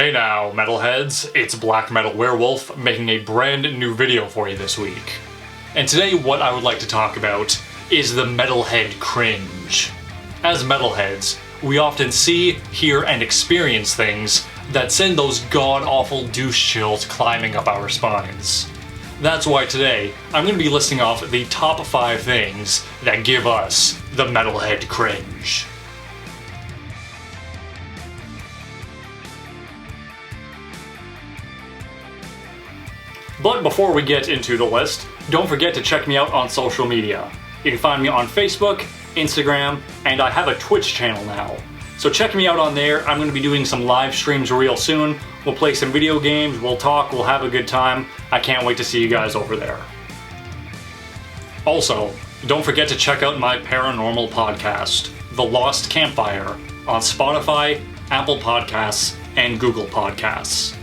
Hey now, Metalheads, it's Black Metal Werewolf making a brand new video for you this week. And today what I would like to talk about is the Metalhead Cringe. As Metalheads, we often see, hear, and experience things that send those god-awful douche chills climbing up our spines. That's why today, I'm going to be listing off the top 5 things that give us the Metalhead Cringe. But before we get into the list, don't forget to check me out on social media. You can find me on Facebook, Instagram, and I have a Twitch channel now. So check me out on there. I'm going to be doing some live streams real soon. We'll play some video games, we'll talk, we'll have a good time. I can't wait to see you guys over there. Also, don't forget to check out my paranormal podcast, The Lost Campfire, on Spotify, Apple Podcasts, and Google Podcasts.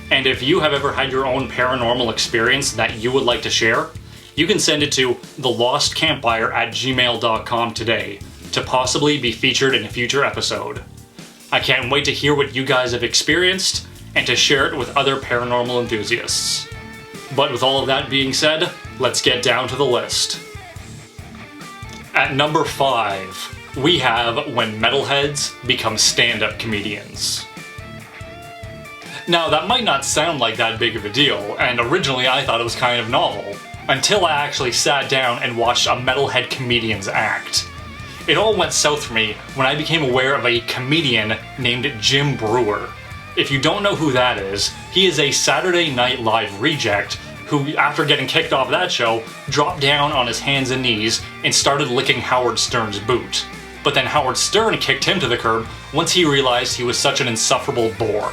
And if you have ever had your own paranormal experience that you would like to share, you can send it to thelostcampfire@gmail.com today to possibly be featured in a future episode. I can't wait to hear what you guys have experienced and to share it with other paranormal enthusiasts. But with all of that being said, let's get down to the list. At number 5, we have when metalheads become stand-up comedians. Now, that might not sound like that big of a deal, and originally I thought it was kind of novel, until I actually sat down and watched a metalhead comedian's act. It all went south for me when I became aware of a comedian named Jim Breuer. If you don't know who that is, he is a Saturday Night Live reject who, after getting kicked off that show, dropped down on his hands and knees and started licking Howard Stern's boot. But then Howard Stern kicked him to the curb once he realized he was such an insufferable bore.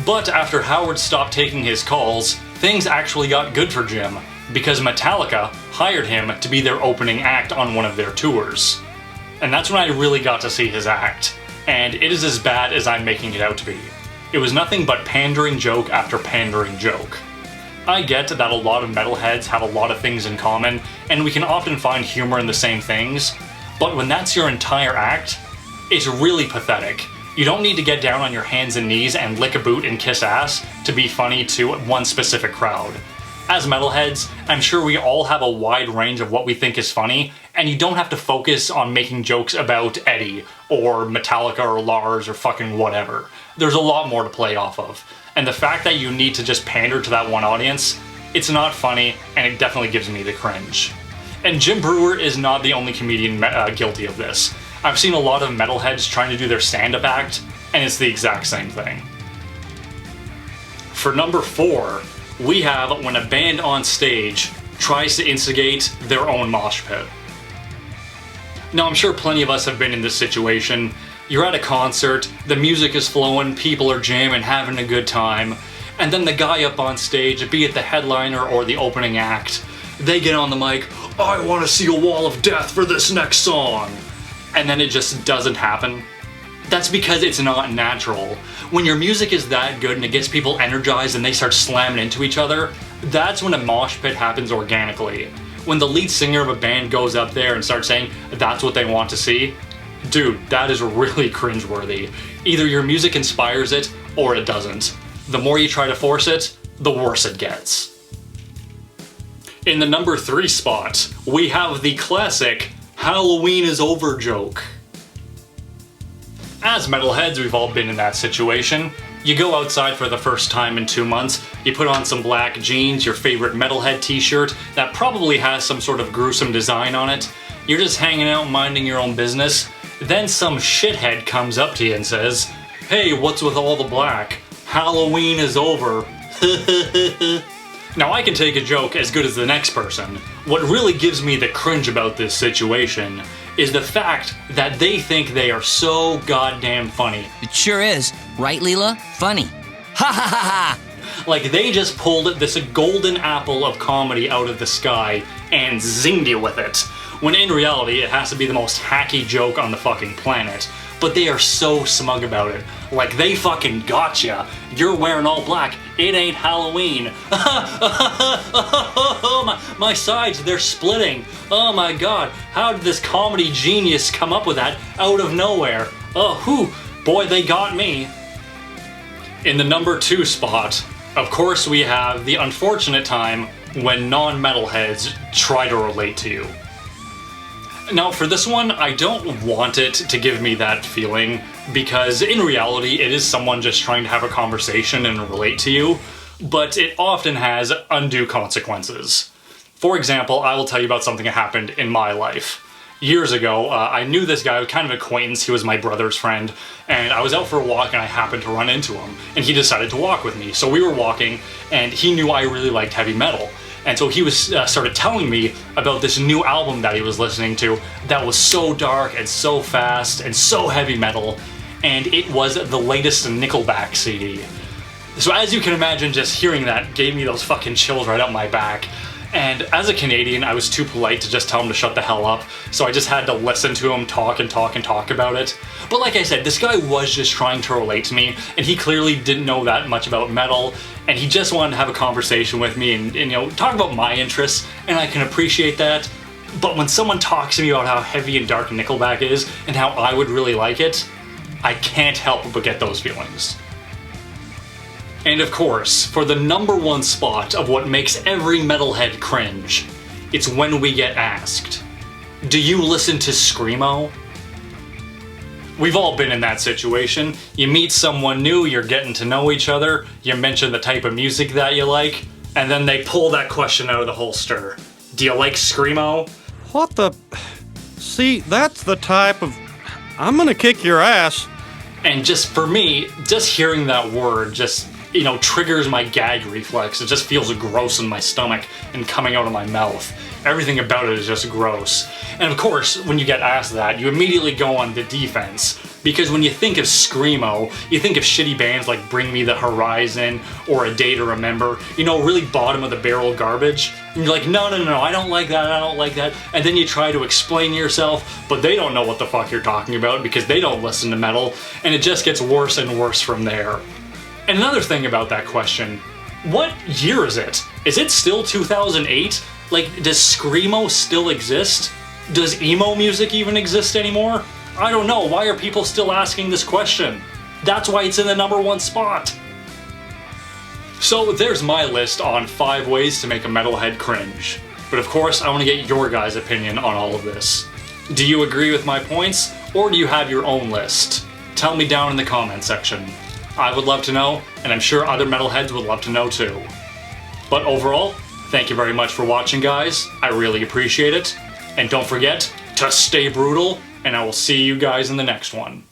But after Howard stopped taking his calls, things actually got good for Jim, because Metallica hired him to be their opening act on one of their tours. And that's when I really got to see his act, and it is as bad as I'm making it out to be. It was nothing but pandering joke after pandering joke. I get that a lot of metalheads have a lot of things in common, and we can often find humor in the same things, but when that's your entire act, it's really pathetic. You don't need to get down on your hands and knees and lick a boot and kiss ass to be funny to one specific crowd. As metalheads, I'm sure we all have a wide range of what we think is funny, and you don't have to focus on making jokes about Eddie, or Metallica, or Lars, or fucking whatever. There's a lot more to play off of. And the fact that you need to just pander to that one audience, it's not funny, and it definitely gives me the cringe. And Jim Breuer is not the only comedian guilty of this. I've seen a lot of metalheads trying to do their stand-up act, and it's the exact same thing. For number 4, we have when a band on stage tries to instigate their own mosh pit. Now, I'm sure plenty of us have been in this situation. You're at a concert, the music is flowing, people are jamming, having a good time, and then the guy up on stage, be it the headliner or the opening act, they get on the mic, "I want to see a wall of death for this next song." And then it just doesn't happen. That's because it's not natural. When your music is that good and it gets people energized and they start slamming into each other, that's when a mosh pit happens organically. When the lead singer of a band goes up there and starts saying that's what they want to see, dude, that is really cringeworthy. Either your music inspires it or it doesn't. The more you try to force it, the worse it gets. In the number 3 spot, we have the classic Halloween is over joke. As metalheads, we've all been in that situation. You go outside for the first time in 2 months, you put on some black jeans, your favorite metalhead t-shirt that probably has some sort of gruesome design on it. You're just hanging out minding your own business. Then some shithead comes up to you and says, "Hey, what's with all the black? Halloween is over." Now, I can take a joke as good as the next person. What really gives me the cringe about this situation is the fact that they think they are so goddamn funny. It sure is. Right, Leela? Funny. Ha ha ha ha! Like they just pulled this golden apple of comedy out of the sky and zinged you with it. When in reality, it has to be the most hacky joke on the fucking planet. But they are so smug about it. Like they fucking gotcha. You're wearing all black. It ain't Halloween. My sides, they're splitting. Oh my god, how did this comedy genius come up with that out of nowhere? Oh, whew, boy, they got me. In the number 2 spot, of course we have the unfortunate time when non-metalheads try to relate to you. Now for this one, I don't want it to give me that feeling, because in reality it is someone just trying to have a conversation and relate to you, but it often has undue consequences. For example, I will tell you about something that happened in my life. Years ago, I knew this guy, kind of acquaintance, he was my brother's friend, and I was out for a walk and I happened to run into him, and he decided to walk with me. So we were walking, and he knew I really liked heavy metal. And so he started telling me about this new album that he was listening to that was so dark and so fast and so heavy metal, and it was the latest Nickelback CD. So as you can imagine, just hearing that gave me those fucking chills right up my back. And as a Canadian, I was too polite to just tell him to shut the hell up, so I just had to listen to him talk and talk and talk about it. But like I said, this guy was just trying to relate to me, and he clearly didn't know that much about metal, and he just wanted to have a conversation with me and you know, talk about my interests, and I can appreciate that. But when someone talks to me about how heavy and dark Nickelback is, and how I would really like it, I can't help but get those feelings. And of course, for the number 1 spot of what makes every metalhead cringe, it's when we get asked, do you listen to Screamo? We've all been in that situation. You meet someone new, you're getting to know each other, you mention the type of music that you like, and then they pull that question out of the holster. Do you like Screamo? What the... See, that's the type of... I'm gonna kick your ass. And just for me, just hearing that word just, you know, triggers my gag reflex. It just feels gross in my stomach and coming out of my mouth. Everything about it is just gross. And of course, when you get asked that, you immediately go on the defense. Because when you think of Screamo, you think of shitty bands like Bring Me the Horizon or A Day to Remember, you know, really bottom of the barrel garbage. And you're like, no, I don't like that, I don't like that. And then you try to explain yourself, but they don't know what the fuck you're talking about because they don't listen to metal, and it just gets worse and worse from there. And another thing about that question, what year is it? Is it still 2008? Like, does Screamo still exist? Does emo music even exist anymore? I don't know, why are people still asking this question? That's why it's in the number 1 spot. So there's my list on 5 ways to make a metalhead cringe. But of course, I want to get your guys' opinion on all of this. Do you agree with my points, or do you have your own list? Tell me down in the comment section. I would love to know, and I'm sure other metalheads would love to know too. But overall, thank you very much for watching, guys. I really appreciate it. And don't forget to stay brutal, and I will see you guys in the next one.